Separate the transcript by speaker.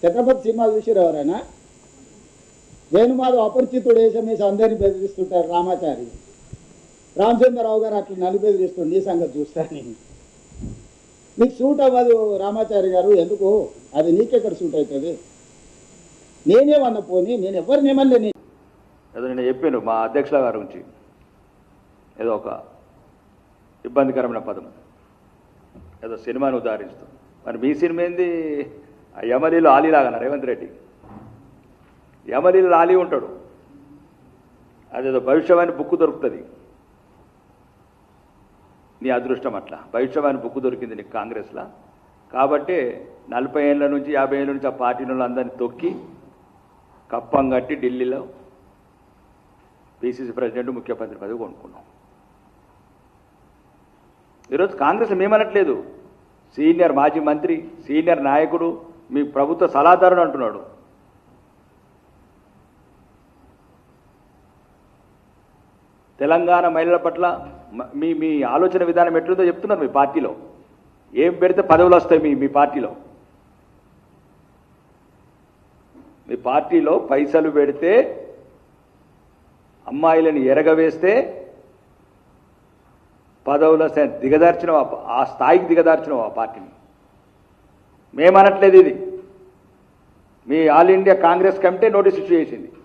Speaker 1: ఛత్రపతి సినిమాలు చూసిరు ఎవరైనా? వేణుమాధవ్ అపరిచితుడు వేసమేసి అందరినీ బెదిరిస్తుంటారు రామాచారి. రామచంద్రరావు గారు అట్లా నన్ను బెదిరిస్తుండే ఈ సంగతి చూస్తాను. నీకు సూట్ అవ్వదు రామాచారి గారు, ఎందుకు? అది నీకెక్కడ సూట్ అవుతుంది? నేనేమన్నా పోనీ, నేను ఎవరినేమన్నా.
Speaker 2: ఏదో నేను చెప్పాను మా అధ్యక్షుల గారి గురించి, ఏదో ఒక ఇబ్బందికరమైన పదం, ఏదో సినిమాను ఉదాహరిస్తూ. మరి మీ సినిమా ఏంది? యమలీలో ఆలీలాగా రేవంత్ రెడ్డి యమలీలో ఆలీ ఉంటాడు. అదేదో భవిష్యవాణి బుక్ దొరుకుతుంది. నీ అదృష్టం అట్లా భవిష్యవాణి బుక్ దొరికింది నీకు కాంగ్రెస్లో. కాబట్టి 40 ఏళ్ళ నుంచి 50 ఏళ్ళ నుంచి ఆ పార్టీలో అందరినీ తొక్కి కప్పం కట్టి ఢిల్లీలో పిసిసి ప్రెసిడెంట్ ముఖ్యమంత్రి పదవి కొనుక్కున్నాం. ఈరోజు కాంగ్రెస్ మేమనట్లేదు, సీనియర్ మాజీ మంత్రి, సీనియర్ నాయకుడు, మీ ప్రభుత్వ సలహాదారుడు అంటున్నాడు. తెలంగాణ మహిళల పట్ల మీ ఆలోచన విధానం ఎట్లుందో చెప్తున్నారు. మీ పార్టీలో ఏం పెడితే పదవులు వస్తాయి? మీ పార్టీలో మీ పార్టీలో పైసలు పెడితే, అమ్మాయిలను ఎరగవేస్తే పదవుల దిగదార్చిన ఆ స్థాయికి దిగదార్చిన ఆ పార్టీని మేమనట్లేదు. ఇది మీ all India Congress committee notice issue చేసింది.